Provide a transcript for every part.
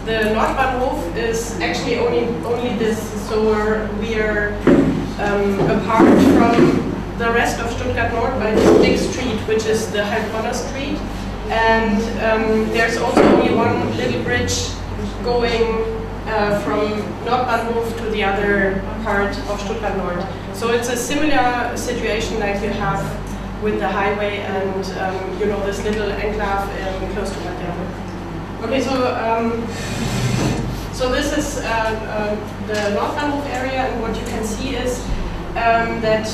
the Nordbahnhof is actually only this, so we are apart from the rest of Stuttgart Nord by this big street, which is the Heilbronner Street, and there's also only one little bridge going from Nordbahnhof to the other part of Stuttgart Nord. So it's a similar situation like you have with the highway and you know, this little enclave close to Wagenhallen. Okay, so this is the Nordbahnhof area, and what you can see is that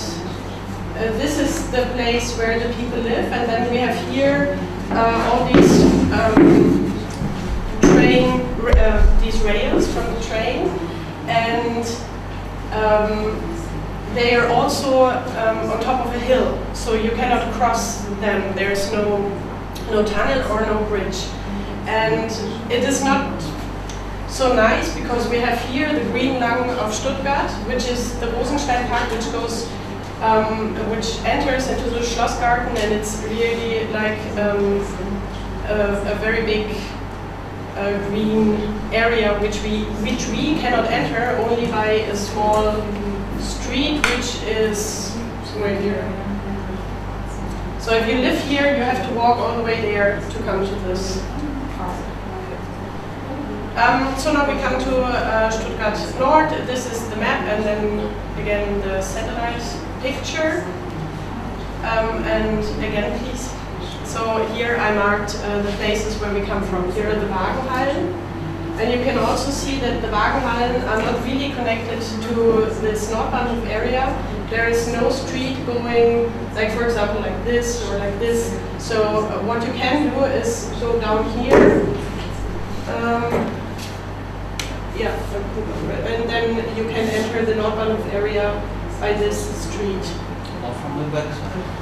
this is the place where the people live, and then we have here all these these rails from the train, and they are also on top of a hill, so you cannot cross them. There's no tunnel or no bridge, and it is not so nice because we have here the green lung of Stuttgart, which is the Rosenstein Park, which goes, which enters into the Schloss Garden, and it's really like a very big green area which we cannot enter, only by a small street which is somewhere here. So if you live here, you have to walk all the way there to come to this park. So now we come to Stuttgart Nord. This is the map, and then again the satellite picture. And again, please. So here I marked the places where we come from. Here are the Wagenhallen. And you can also see that the Wagenhallen are not really connected to this Nordbahnhof area. There is no street going, like for example, like this or like this. So what you can do is go down here. And then you can enter the Nordbahnhof area by this street. Or from the website?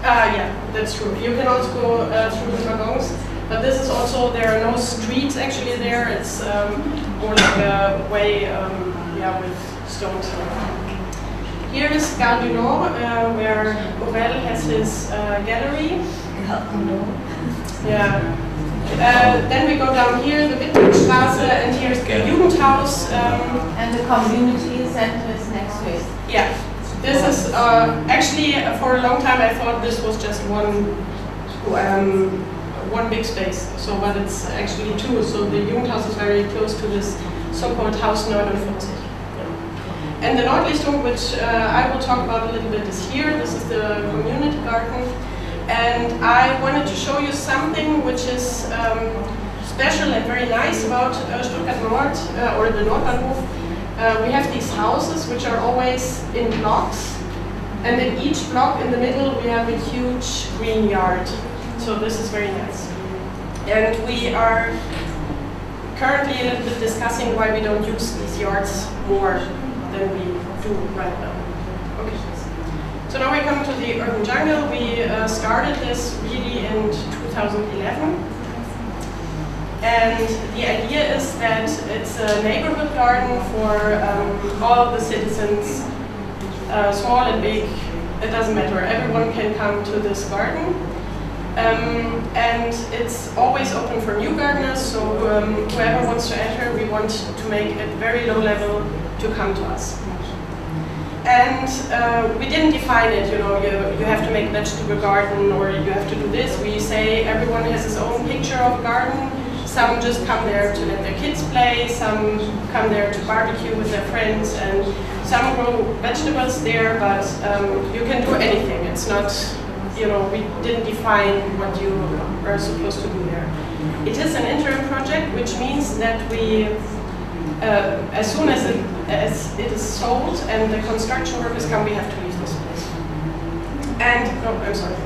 Yeah, that's true. You can also go through the waggons, but this is also, there are no streets actually there. It's more like a way, yeah, with stones. Here is Gare du Nord, where Aurel has his gallery. Yeah. Then we go down here, the Wittgenstraße, and here's the Jugendhaus. And the community center is next to it. Yeah. This is actually, for a long time I thought this was just one big space. So, but it's actually two. So the Jugendhaus is very close to this so-called Haus 49. And the Nordlichtung, which I will talk about a little bit, is here. This is the Community Garden. And I wanted to show you something which is special and very nice about Stuttgart Nord, or the Nordbahnhof. We have these houses which are always in blocks, and in each block in the middle we have a huge green yard. So this is very nice. And we are currently a little bit discussing why we don't use these yards more than we do right now. Okay. So now we come to the urban jungle. We started this really in 2011. And the idea is that it's a neighborhood garden for all the citizens, small and big, it doesn't matter. Everyone can come to this garden. And it's always open for new gardeners, so whoever wants to enter, we want to make it very low level to come to us. And we didn't define it, you know, you have to make a vegetable garden or you have to do this. We say everyone has his own picture of a garden. Some just come there to let their kids play, some come there to barbecue with their friends, and some grow vegetables there, but you can do anything. It's not, you know, we didn't define what you are supposed to do there. It is an interim project, which means that we, as soon as it is sold and the construction workers come, we have to leave this place. And, oh, I'm sorry.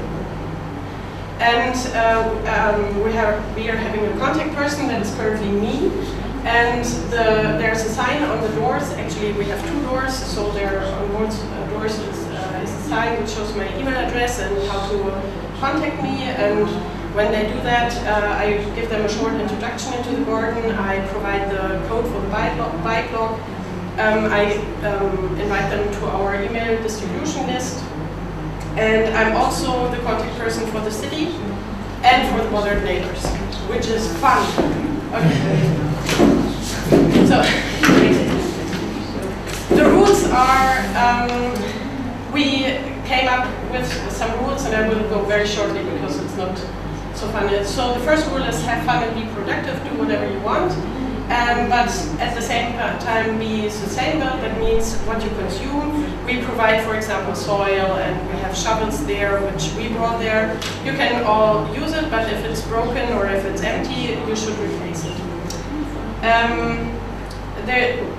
And we are having a contact person that is currently me, and there's a sign on the doors. Actually, we have two doors, so there on both doors is a sign which shows my email address and how to contact me. And when they do that, I give them a short introduction into the garden. I provide the code for the bike log. I invite them to our email distribution list. And I'm also the contact person for the city and for the bothered neighbors, which is fun Okay. So the rules are, we came up with some rules, and I will go very shortly because it's not so fun. So the first rule is have fun and be productive, do whatever you want. But at the same time be sustainable. That means what you consume. We provide, for example, soil, and we have shovels there, which we brought there. You can all use it, but if it's broken or if it's empty, you should replace it.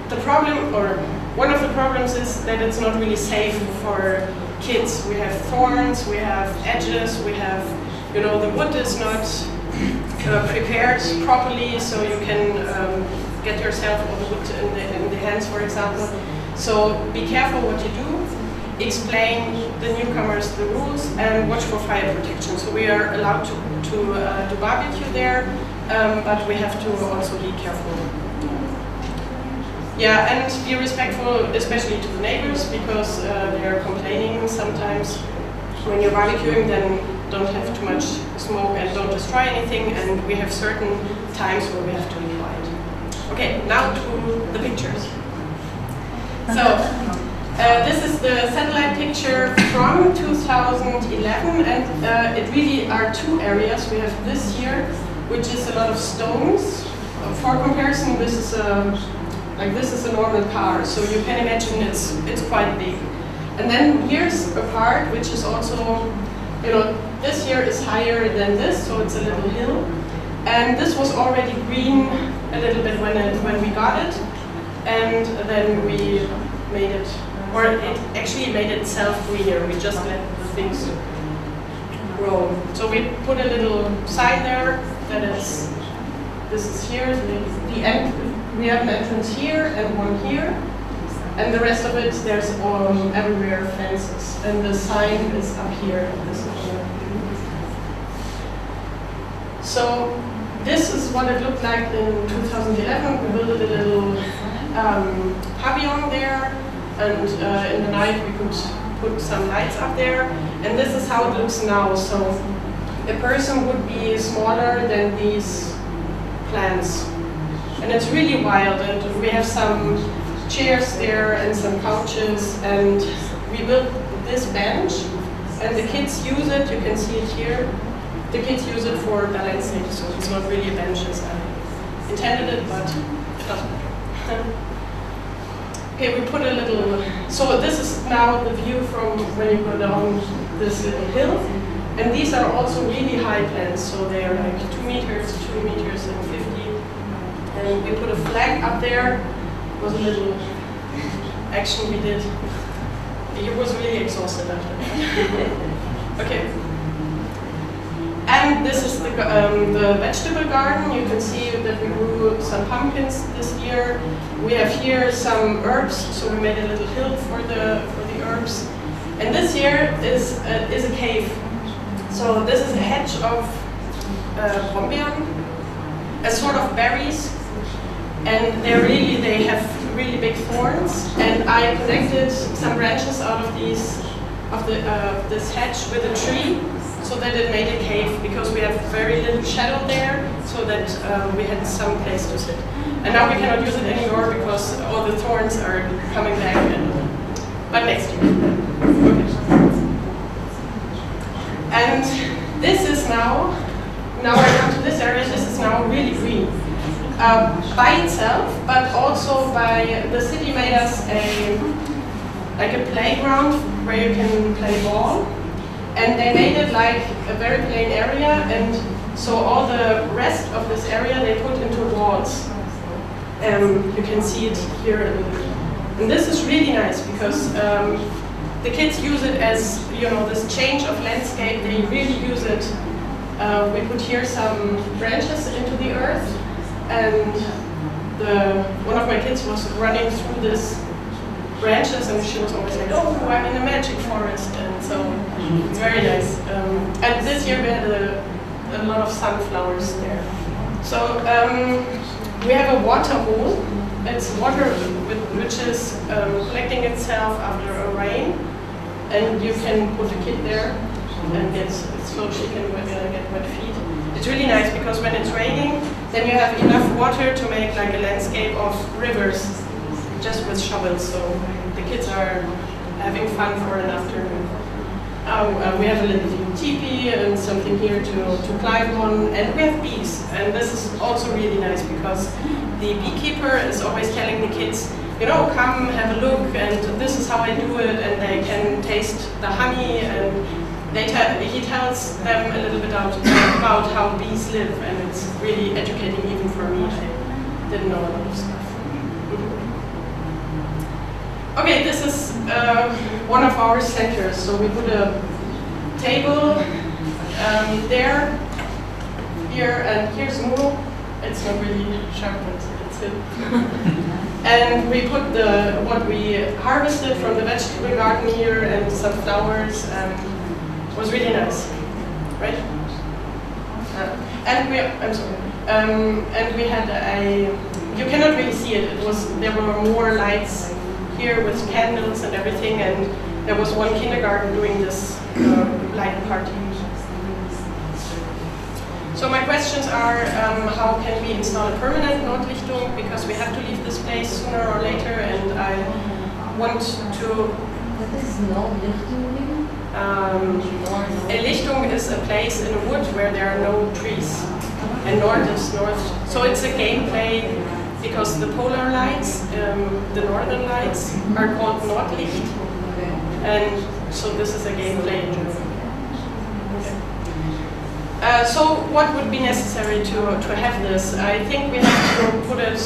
The problem, or one of the problems, is that it's not really safe for kids. We have thorns, we have edges, we have, you know, the wood is not prepared properly, so you can get yourself all the wood in the hands, for example. So be careful what you do. Explain the newcomers the rules and watch for fire protection. So we are allowed to do barbecue there, but we have to also be careful. Yeah, and be respectful, especially to the neighbors, because they are complaining sometimes. When you're barbecuing, then don't have too much smoke and don't destroy anything, and we have certain times where we have to be quiet. Okay, now to the pictures. So, this is the satellite picture from 2011, and it really are two areas. We have this here, which is a lot of stones. For comparison, this is a normal car, so you can imagine it's quite big. And then here's a part which is also, you know, this here is higher than this, so it's a little hill. And this was already green a little bit when we got it, and then we made it, or it actually made itself greener. We just let the things grow. So we put a little sign there that is, this is here, the end. We have an entrance here and one here, and the rest of it, there's everywhere fences, and the sign is up here. So this is what it looked like in 2011. We built a little pavilion there, and in the night we could put some lights up there, and this is how it looks now. So a person would be smaller than these plants. And it's really wild, and we have some chairs there and some couches, and we built this bench, and the kids use it. You can see it here. The kids use it for balancing, so it's not really a bench as I intended it, but it doesn't matter. Okay, we put a little, so this is now the view from when you go down this little hill, and these are also really high plants, so they are like 2 meters, 2 meters and 50. And we put a flag up there. It was a little action we did. It was really exhausted after that. Okay. And this is the vegetable garden. You can see that we grew some pumpkins this year. We have here some herbs, so we made a little hill for the herbs. And this here is a cave. So this is a hedge of Brombeeren, a sort of berries. And they have really big thorns, and I connected some branches out of this hedge with a tree, so that it made a cave, because we have very little shadow there, so that we had some place to sit. And now we cannot use it anymore because all the thorns are coming back, but next year. Okay. And this is now I come to this area, this is now really green. By itself, but also by the city made us a playground where you can play ball, and they made it like a very plain area, and so all the rest of this area they put into walls. You can see it here a little bit, and this is really nice because the kids use it as, you know, this change of landscape. They really use it. We put here some branches into the earth. And one of my kids was running through these branches, and she was always like, "Oh, I'm in a magic forest," and so it's very nice. And this year we had a lot of sunflowers there. So we have a water hole. It's water which is collecting itself after a rain, and you can put a kid there and so she can get wet feet. It's really nice because when it's raining, then you have enough water to make like a landscape of rivers just with shovels, so the kids are having fun for an afternoon. We have a little teepee and something here to climb on, and we have bees, and this is also really nice because the beekeeper is always telling the kids, you know, come have a look, and this is how I do it, and they can taste the honey, and he tells them a little bit about how bees live, and it's really educating even for me. I didn't know a lot of stuff. Okay, this is one of our centers. So we put a table there, here, and here's Mo. It's not really sharp, but it's it. And we put what we harvested from the vegetable garden here and some flowers. It was really nice, right? And we had you cannot really see it. There were more lights here with candles and everything, and there was one kindergarten doing this light party. So my questions are, how can we install a permanent Nordlichtung, because we have to leave this place sooner or later, and I want to... What is Nordlichtung? A Lichtung is a place in a wood where there are no trees, and Nord is north. So it's a gameplay, because the polar lights, the northern lights, are called Nordlicht, and so this is a gameplay in German. So what would be necessary to have this? I think we have to put it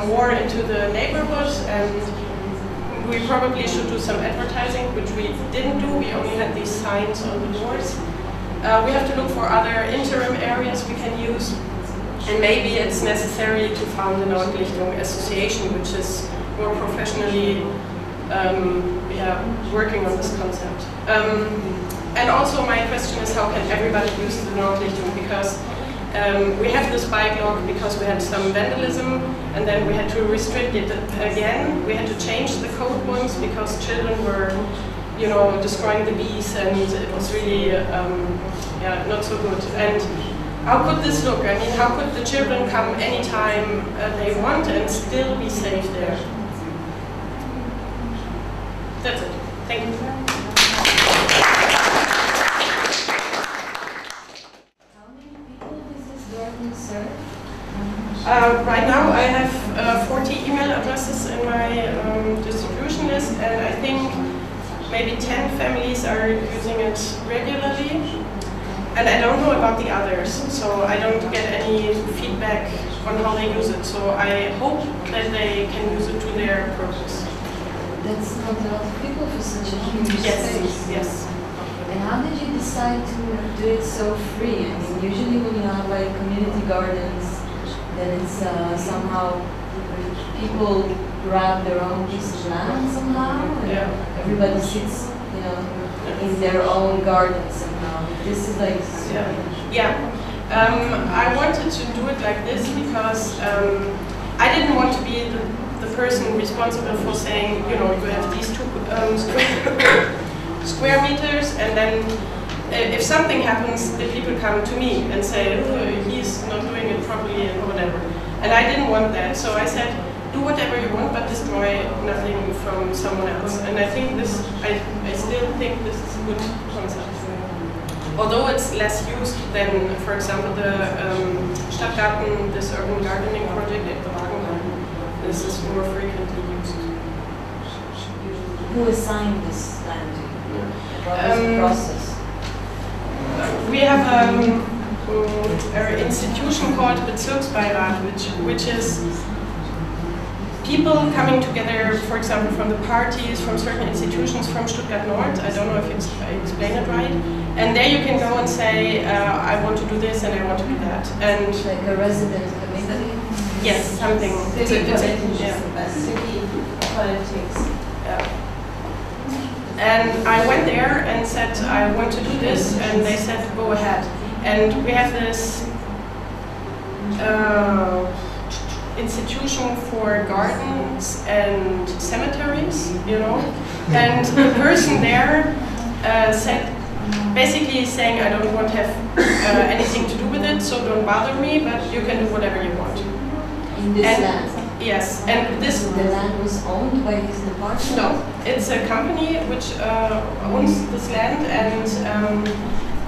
more into the neighborhood, and we probably should do some advertising, which we didn't do. We only had these signs on the doors. We have to look for other interim areas we can use. And maybe it's necessary to found an Nordlichtung association, which is more professionally working on this concept. And also my question is, how can everybody use the Nordlichtung? Because we have this bike log because we had some vandalism, and then we had to restrict it again. We had to change the code once because children were, you know, destroying the bees, and it was really not so good. And how could this look? I mean, how could the children come anytime they want and still be safe there? That's it. Thank you. How many people does this garden serve? Right now I have 40 email addresses in my distribution list, and I think maybe 10 families are using it regularly. And I don't know about the others, so I don't get any feedback on how they use it. So I hope that they can use it to their purpose. That's not a lot of people for such a huge space. Yes. And how did you decide to do it so free? I mean, usually when you have like community gardens, then it's somehow people grab their own piece of land somehow, and everybody sits, you know, in their own garden somehow. This is like... I wanted to do it like this because I didn't want to be the person responsible for saying, you know, you have these 2 square meters, and then if something happens, the people come to me and say, oh, he's not doing it properly and whatever. And I didn't want that, so I said, do whatever you want, but destroy nothing from someone else. And I think this, I still think this is a good concept. Although it's less used than, for example, the Stadtgarten, this urban gardening project at the Wagenhallen. This is more frequently used. Who assigned this land to you? What was the process? We have an institution called Bezirksbeirat, which is people coming together, for example, from the parties, from certain institutions, from Stuttgart Nord. I don't know if I explain it right. And there you can go and say, I want to do this and I want to do that. And like a resident committee? Yes, something. City politics. Yeah. And I went there and said, I want to do this, and they said, go ahead. And we have this institution for gardens and cemeteries, you know. And the person there said, basically saying, I don't want to have anything to do with it, so don't bother me, but you can do whatever you want. In this And- land? Yes, and this... The land was owned by his department? No, it's a company which owns this land, and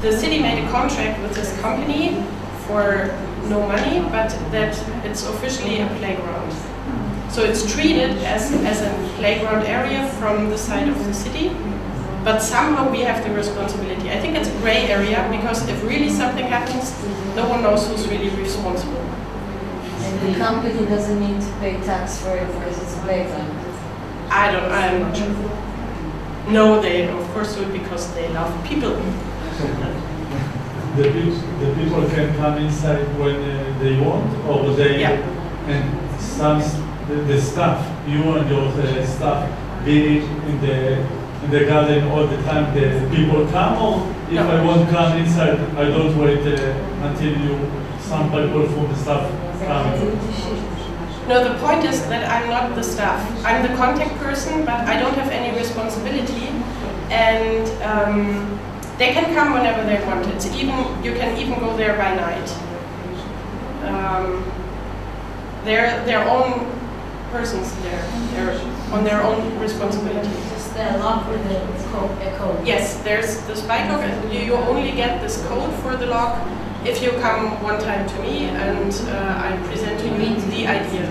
the city made a contract with this company for no money, but that it's officially a playground. So it's treated as a playground area from the side of the city, but somehow we have the responsibility. I think it's a gray area, because if really something happens, no one knows who's really responsible. And the company doesn't need to pay tax for it because it's a playground? I'm not sure. No, they of course do it because they love people. The people can come inside when they want, or they and the staff, you and your staff, be in the garden all the time. The people come, or if No. I want to come inside, I don't wait until some people from the staff come. No, the point is that I'm not the staff. I'm the contact person, but I don't have any responsibility, and they can come whenever they want. You can even go there by night. They're their own persons there. They're on their own responsibility. Is there a lock with a code? Yes, there's the spy code, and you only get this code for the lock if you come one time to me and I present to you the idea.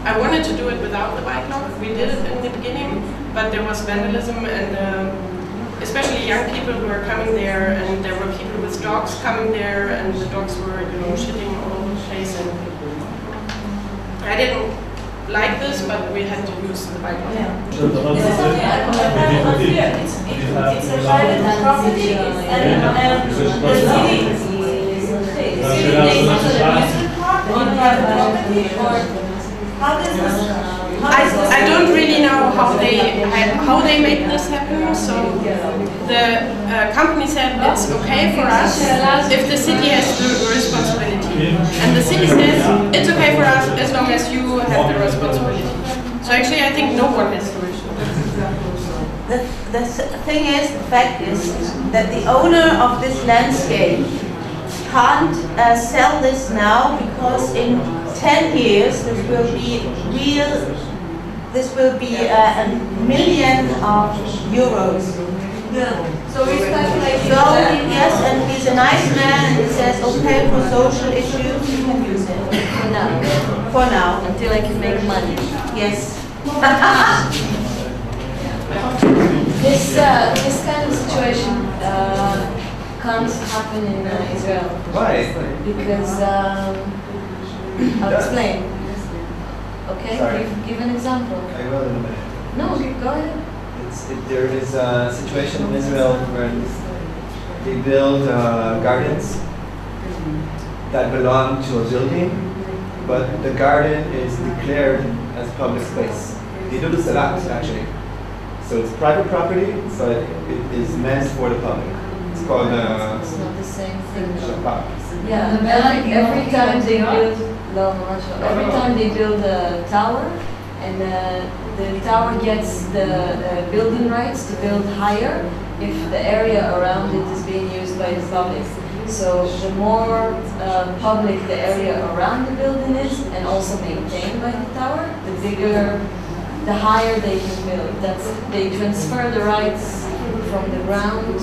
I wanted to do it without the bike lock. We did it in the beginning, but there was vandalism, and especially young people who were coming there, and there were people with dogs coming there, and the dogs were, shitting all over the place. And I didn't like this, but we had to use the bike lock. This is something I'm unclear. It's a private property, and the city names the amusement park on private property, or how does this? I don't really know how they make this happen. So the company said it's okay for us if the city has the responsibility, and the city says it's okay for us as long as you have the responsibility. So actually, I think no one has the responsibility. The thing is, the fact is that the owner of this landscape can't sell this now, because in 10 years this will be $1 million euros. Yeah. So we speculate. So yes, and he's a nice man, and he says, okay, for social issues you can use it. For now. For now. Until I can make money. Yes. This kind of situation can't happen in Israel. Why? Because I'll explain. Okay, Sorry. give an example. I will in a minute. No, go ahead. There is a situation in Israel where they build gardens that belong to a building, but the garden is declared as public space. They do this a lot, actually. So it's private property, but it is meant for the public. It's called It's not the same thing. Shabbat. Yeah, every time they build, every time they build a tower, and the tower gets the building rights to build higher if the area around it is being used by the public. So the more public the area around the building is, and also maintained by the tower, the bigger, the higher they can build. They transfer the rights from the ground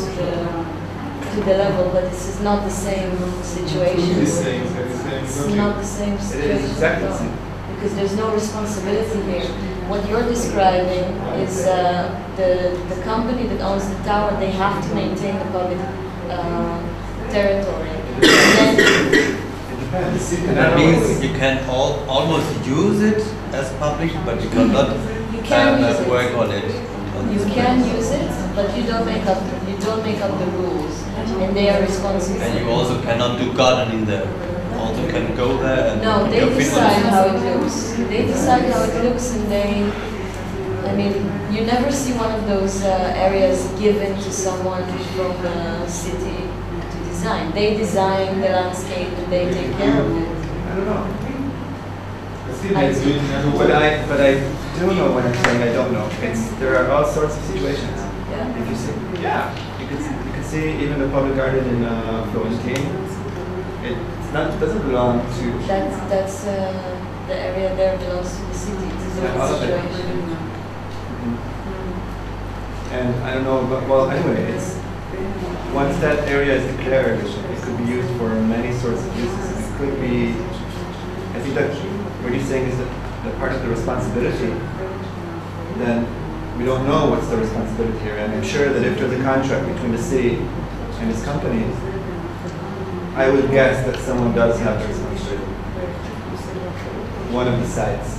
to the level, but this is not the same situation. It's not the same situation. It is exactly the same. Because there's no responsibility here. What you're describing is the company that owns the tower, they have to maintain the public territory. And then That means you can almost use it as public, but you cannot work on it. you can use it, but you don't make up the rules, and they are responsible. And you also cannot do gardening there. Also can go there and No, they decide how it looks. They decide how it looks, and you never see one of those areas given to someone from the city to design. They design the landscape and they take care of it. I don't know. But I do know when I'm saying I don't know. There are all sorts of situations. Yeah. If you see, you can see even the public garden in Florentine. It's not, it doesn't belong to. That's the area there belongs to the city. It's a Yeah, all of it. situation. And I don't know, but well, anyway, it's once that area is declared, it could be used for many sorts of uses. It could be, I think that what he's saying is that the part of the responsibility, then we don't know what's the responsibility here. And I'm sure that if there's a contract between the city and his company, I would guess that someone does have the responsibility. One of the sides.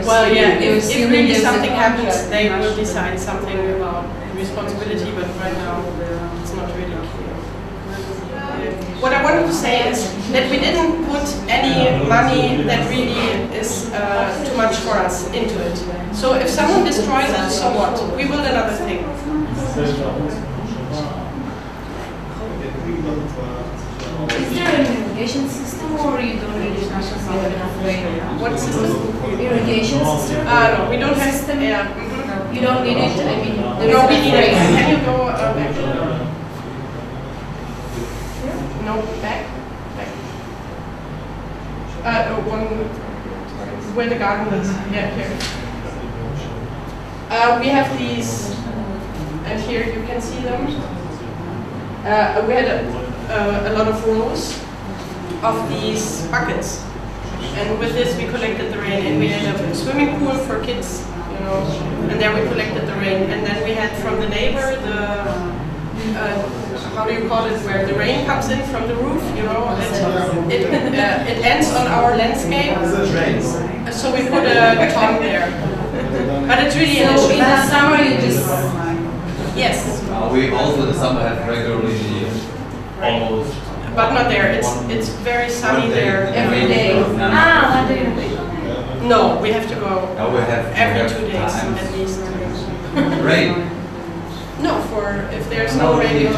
Well, yeah, if really something happens, they will decide something about responsibility, but right now it's not really clear. What I wanted to say is that we didn't put any money that really is too much for us into it. So if someone destroys it, so what? We build another thing. Is there an irrigation system or you don't need it because you have enough rain? What system? Irrigation system? No, we don't have. You don't need it. I mean, there No, is we enough need it. rain. Can you go back? No, back. One where the garden is. Yeah, here. We have these, and here you can see them. We had a lot of rows of these buckets, and with this we collected the rain. And we had a swimming pool for kids, you know, and there we collected the rain. And then we had from the neighbor the how do you call it, where the rain comes in from the roof, you know, it ends on our landscape. So we put a ton there. But it's really an issue. In the summer you just... Yes. We also in the summer have regularly almost. But not there. It's very sunny there every day. One day a week. No, we have to go Now we have every 2 days times. at least. Rain. No, for if there's no rain. It was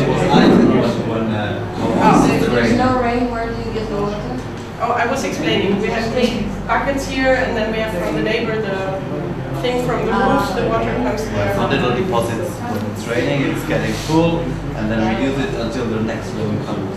when If the there's rain. no rain, where do you get the water? Oh, I was explaining. We have big buckets here, and then we have from the neighbor the thing from the roof. The water comes there. So little deposits when it's raining, it's getting full, and then we use it until the next rain comes.